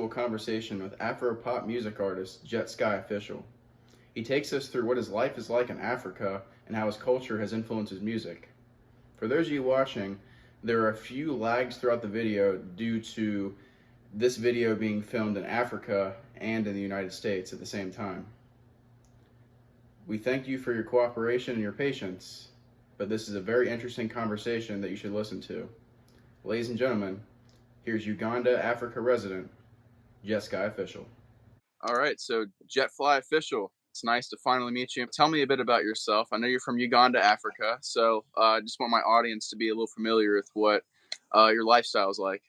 incredible conversation with Afro Pop music artist Jet Sky Official. He takes us through what his life is like in Africa and how his culture has influenced his music. For those of you watching, there are a few lags throughout the video due to this video being filmed in Africa and in the United States at the same time. We thank you for your cooperation and your patience, but this is a very interesting conversation that you should listen to. Ladies and gentlemen, here's Uganda, Africa resident, Jet Sky Official. All right, so Jet Fly Official, it's nice to finally meet you. Tell me a bit about yourself. I know you're from Uganda, Africa, so I just want my audience to be a little familiar with what your lifestyle is like.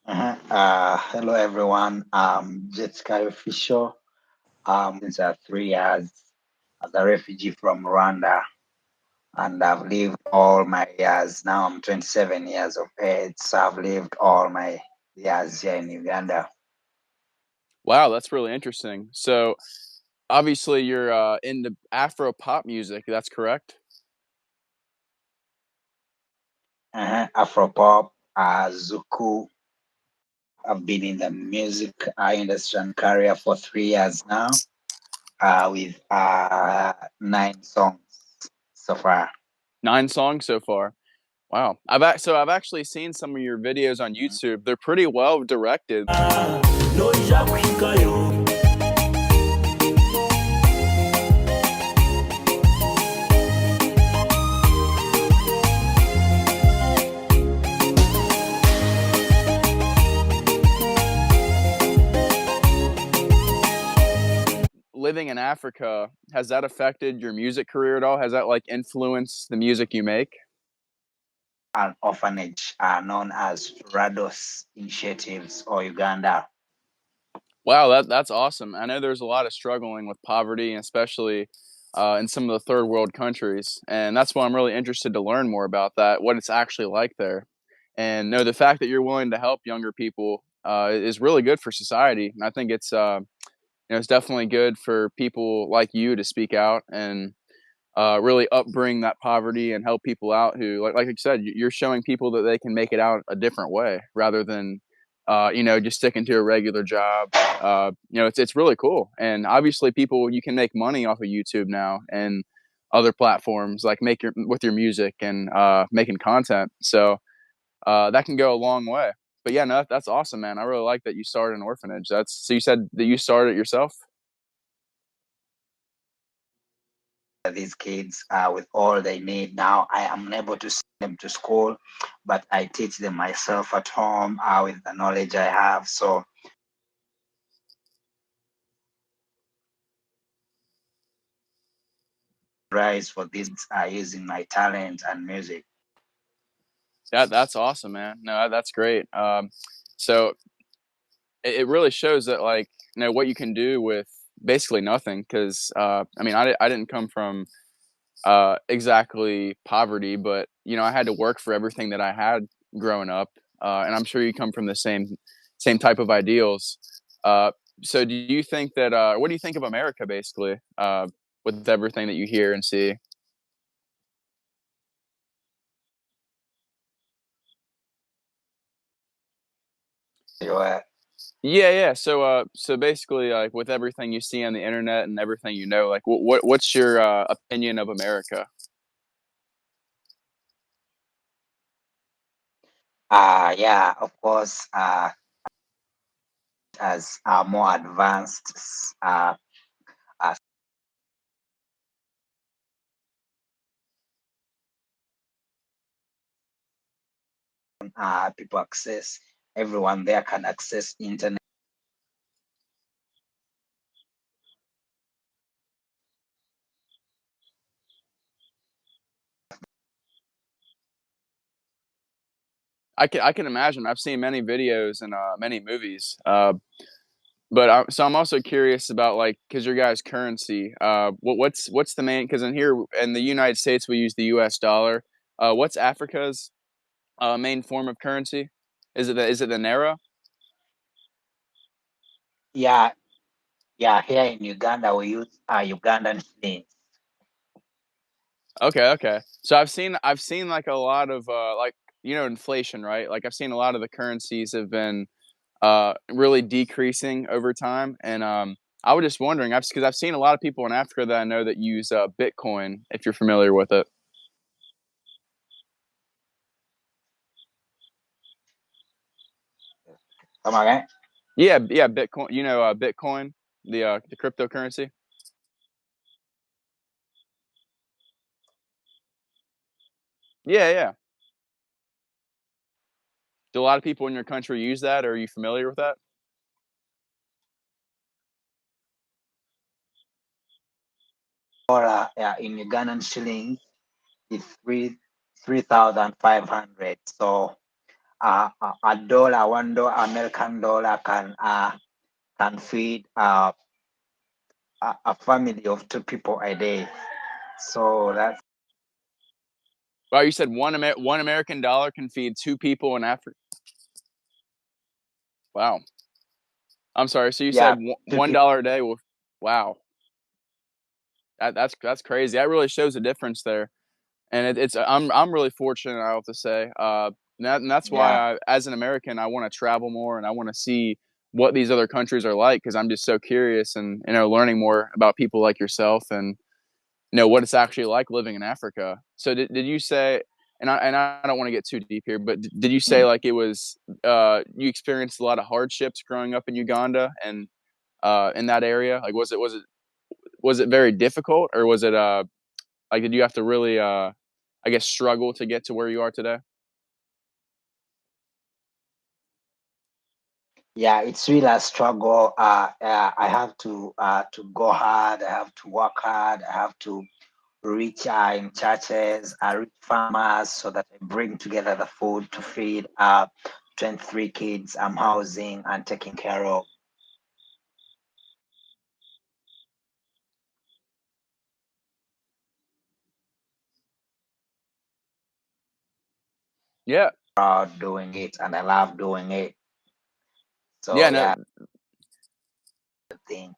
Hello everyone. Jet Sky Official. Since 3 years as a refugee from Rwanda, and I've lived all my years. Now I'm 27 years of age, so I've lived all my years here in Uganda. Wow, that's really interesting. So obviously you're into Afro Pop music, that's correct? Afro Pop, Zuku. I've been in the music industry and career for 3 years now, with 9 songs so far. 9 songs so far. Wow. I've actually seen some of your videos on YouTube. They're pretty well directed. Living in Africa, has that affected your music career at all? Has that like influenced the music you make? An orphanage known as Rados Initiatives or Uganda. Wow, that's awesome. I know there's a lot of struggling with poverty, especially in some of the third world countries, and that's why I'm really interested to learn more about that, what it's actually like there. And no, the fact that you're willing to help younger people is really good for society. And I think it's it's definitely good for people like you to speak out and really upbring that poverty and help people out who, like you said, you're showing people that they can make it out a different way rather than, just sticking to a regular job. It's really cool. And obviously you can make money off of YouTube now and other platforms like with your music and making content. So that can go a long way. But yeah, no, that's awesome, man. I really like that you started an orphanage. So you said that you started it yourself? These kids with all they need. Now I am unable to send them to school, but I teach them myself at home with the knowledge I have. So rise for this using my talent and music. That's awesome, man. No, that's great. So it really shows that what you can do with basically nothing. Because I didn't come from exactly poverty, but I had to work for everything that I had growing up, and I'm sure you come from the same type of ideals. So do you think that what do you think of America basically with everything that you hear and see? Yeah. So basically, like with everything you see on the internet and everything like what's your opinion of America? Yeah, of course, as more advanced people access, everyone there can access internet. I can imagine. I've seen many videos and many movies. So I'm also curious about because your guys' currency. What's the main? Because here in the United States we use the U.S. dollar. What's Africa's main form of currency? Is it the naira? Yeah, yeah. Here in Uganda, we use Ugandan shillings. Okay. So I've seen like a lot of inflation, right? Like I've seen a lot of the currencies have been really decreasing over time, and I was just wondering, because I've seen a lot of people in Africa that I know that use Bitcoin. If you're familiar with it, Come again? yeah, yeah, Bitcoin. Bitcoin, the cryptocurrency. Yeah, yeah. Do a lot of people in your country use that? Or are you familiar with that? Yeah, in Ugandan shillings, it's 3,500. So a dollar, $1 American dollar can feed a family of two people a day. So that's Well, you said one American dollar can feed two people in Africa. Wow. I'm sorry. So you yeah, said two one people. dollar a day will. Wow. That's crazy. That really shows a difference there. And it's I'm really fortunate, I have to say. And that's why Yeah, as an American, I want to travel more and I want to see what these other countries are like, because I'm just so curious and learning more about people like yourself and what it's actually like living in Africa. So did you say? And I don't want to get too deep here, but did you say like it was you experienced a lot of hardships growing up in Uganda and in that area? Like was it very difficult, or was it like did you have to really I guess struggle to get to where you are today? yeah, it's really a struggle. I have to go hard. I have to work hard. I have to reach in churches, reach farmers so that I bring together the food to feed 23 kids I'm housing and taking care of. Yeah, Proud doing it and I love doing it. yeah, So no, yeah, the thing.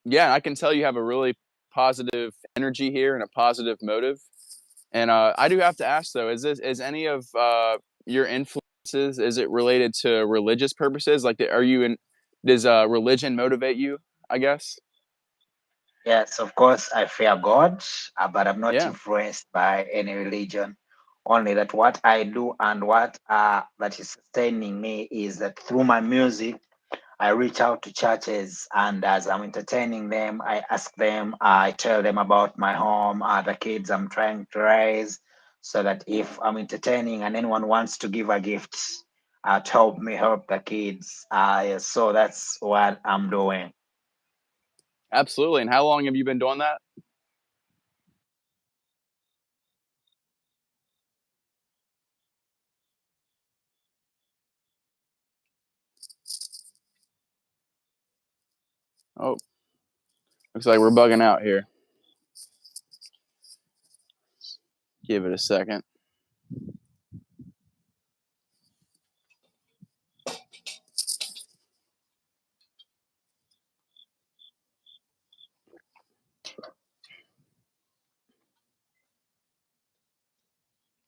yeah. I can tell you have a really positive energy here and a positive motive. And I do have to ask though, is any of your influences, is it related to religious purposes? Like, are you in? Does religion motivate you? I guess. Yes, of course, I fear God, but I'm not Yeah, influenced by any religion. Only that what I do and what that is sustaining me is that through my music, I reach out to churches, and as I'm entertaining them, I ask them, I tell them about my home, the kids I'm trying to raise, so that if I'm entertaining and anyone wants to give a gift, to help me help the kids. Yes, so that's what I'm doing. absolutely. And how long have you been doing that? Oh, looks like we're bugging out here. Give it a second.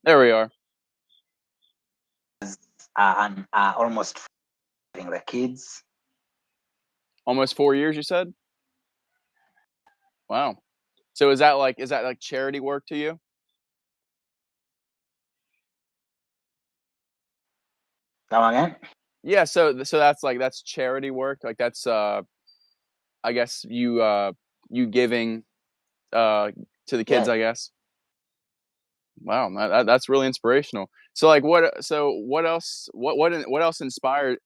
There we are. And almost feeding the kids. Almost 4 years, you said. Wow. So is that like charity work to you? Come again? Yeah. So that's charity work. Like that's I guess you giving uh to the kids, Yes. I guess. Wow, that's really inspirational. So like what else what else inspired.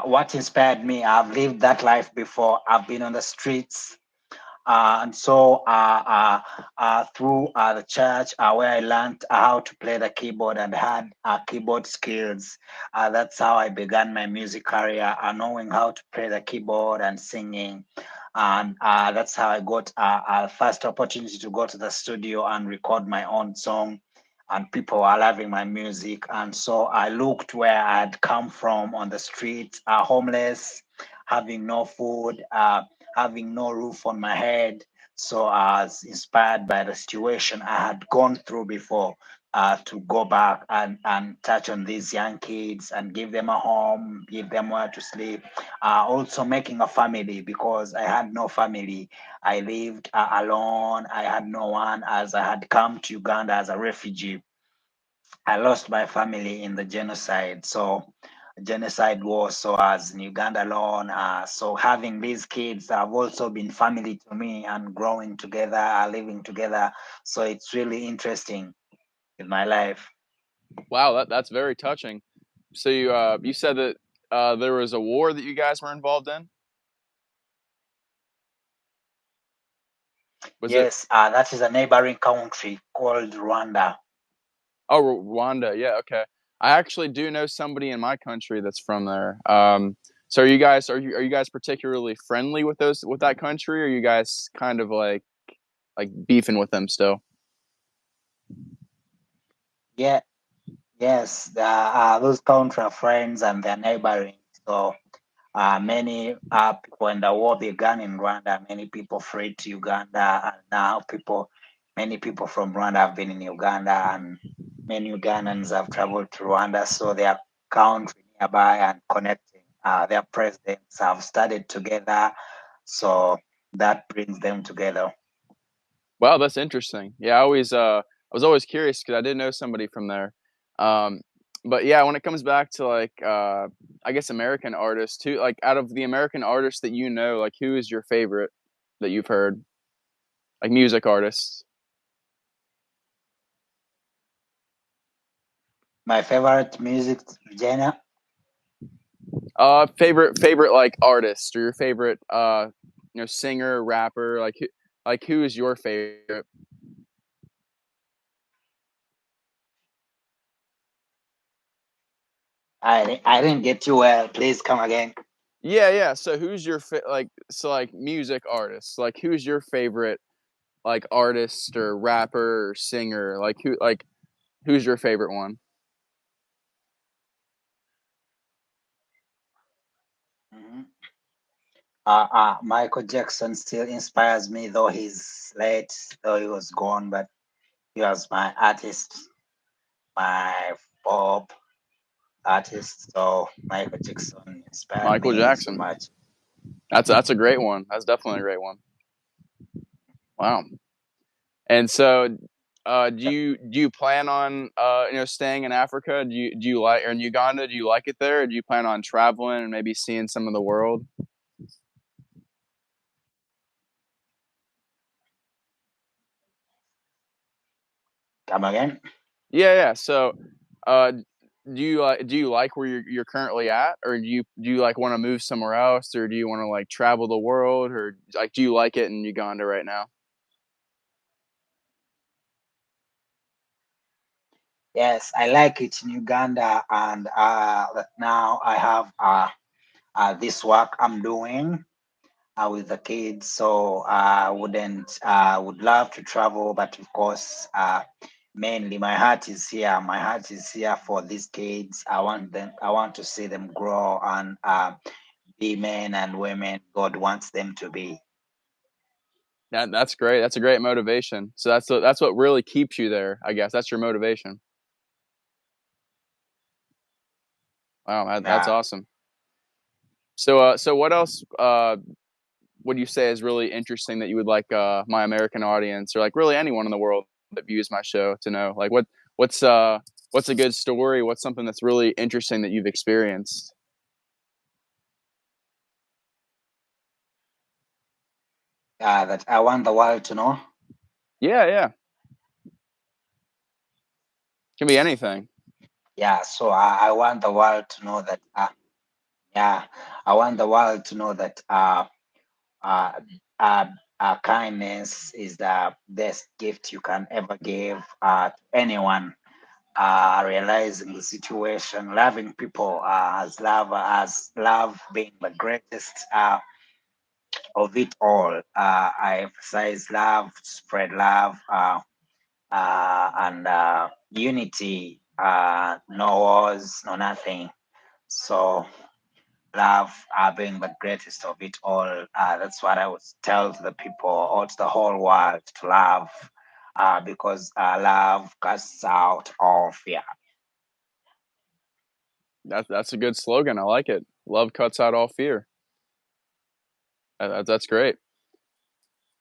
What inspired me? I've lived that life before. I've been on the streets. And so through the church where I learned how to play the keyboard and had keyboard skills, that's how I began my music career, knowing how to play the keyboard and singing. And that's how I got a first opportunity to go to the studio and record my own song. And people are loving my music. And so I looked where I'd come from on the street, homeless, having no food, having no roof on my head. So I was inspired by the situation I had gone through before, to go back and touch on these young kids and give them a home, give them where to sleep. Also making a family because I had no family. I lived alone. I had no one as I had come to Uganda as a refugee. I lost my family in the genocide. So genocide war. So as in Uganda alone. So having these kids have also been family to me and growing together, living together. So it's really interesting in my life. Wow, that's very touching. So you said that there was a war that you guys were involved in. Was it? Yes, that is a neighboring country called Rwanda. Oh, Rwanda. Yeah. Okay. I actually do know somebody in my country that's from there. So are you guys particularly friendly with those with that country? Or are you guys kind of like beefing with them still? Yeah, yes, those country are friends and they're neighboring. So many people when the war began in Rwanda, many people fled to Uganda, and now many people from Rwanda have been in Uganda, and many Ugandans have traveled to Rwanda, so they are country nearby and connecting. Their presidents have studied together, so that brings them together. Wow, that's interesting. Yeah, I was always curious because I did know somebody from there. Um, but yeah, when it comes back to I guess American artists too, like out of the American artists that you know, like who is your favorite that you've heard, like music artists? My favorite music genre. Favorite like artist or your favorite singer, rapper, like who is your favorite? I didn't get you well. Please come again. Yeah, yeah. So who's your like music artists? Like who's your favorite like artist or rapper or singer? Like who's your favorite one? Mhm. Michael Jackson still inspires me, though he's late, though he was gone, but he was my artist, my pop artist. So Michael Jackson inspired Michael me so Jackson. much. That's a great one. That's definitely a great one. Wow. And so do you plan on staying in Africa? Do you like or in Uganda? Do you like it there? Or do you plan on traveling and maybe seeing some of the world? Come again? Yeah, yeah. So, do you like where you're currently at, or do you like want to move somewhere else, or do you want to like travel the world, or like do you like it in Uganda right now? Yes, I like it in Uganda, and now I have this work I'm doing with the kids. So I wouldn't would love to travel, but of course, mainly my heart is here. My heart is here for these kids. I want them. I want to see them grow and be men and women God wants them to be. That's great. That's a great motivation. So that's what really keeps you there. I guess that's your motivation. Wow, that's Yeah. awesome. So what else would you say is really interesting that you would like my American audience or like really anyone in the world that views my show to know? Like what's uh what's a good story? What's something that's really interesting that you've experienced? That I want the world to know. Yeah, yeah. Can be anything. Yeah. So I want the world to know that. Yeah. I want the world to know that. Uh, uh, kindness is the best gift you can ever give to anyone. Realizing the situation, loving people as love being the greatest of it all. I emphasize love, spread love, and unity. No wars, no nothing. So love being the greatest of it all. That's what I would tell to the people or to the whole world to love, because love casts out all fear. That's a good slogan. I like it. Love cuts out all fear. That's great.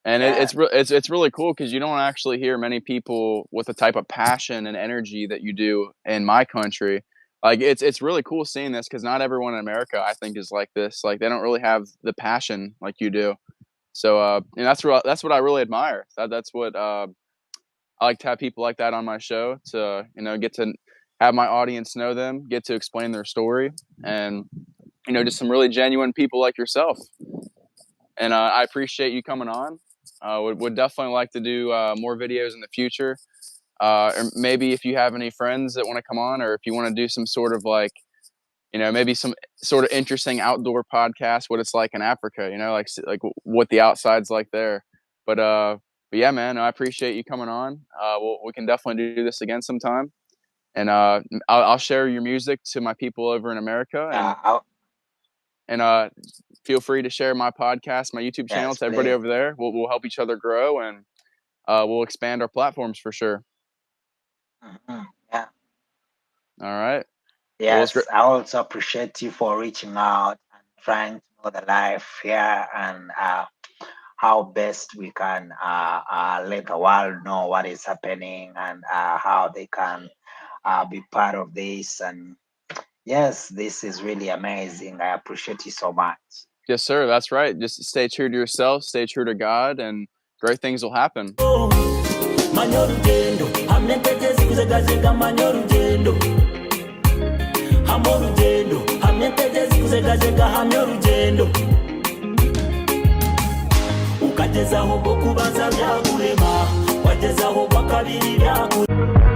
And Yeah. it's really cool because you don't actually hear many people with the type of passion and energy that you do in my country. Like it's really cool seeing this because not everyone in America I think is like this. Like they don't really have the passion like you do. So and that's what I really admire. That's what I like to have people like that on my show to get to have my audience know them, get to explain their story, and just some really genuine people like yourself. And I appreciate you coming on. Would definitely like to do more videos in the future. Or maybe if you have any friends that want to come on, or if you want to do some sort of like, maybe some sort of interesting outdoor podcast, what it's like in Africa, like what the outside's like there. But yeah, man, I appreciate you coming on. We can definitely do this again sometime. And I'll share your music to my people over in America, and feel free to share my podcast, my YouTube channel Yes, to everybody please. over there. We'll help each other grow, and we'll expand our platforms for sure. Yeah. All right. Well, it's great. Yes, I also appreciate you for reaching out and trying to know the life here and how best we can let the world know what is happening and how they can be part of this. And yes, this is really amazing. I appreciate you so much. Yes, sir. That's right. Just stay true to yourself, stay true to God, and great things will happen. Ukagezaho bwo kubaza byakurema wagezaho bakabiri byakurema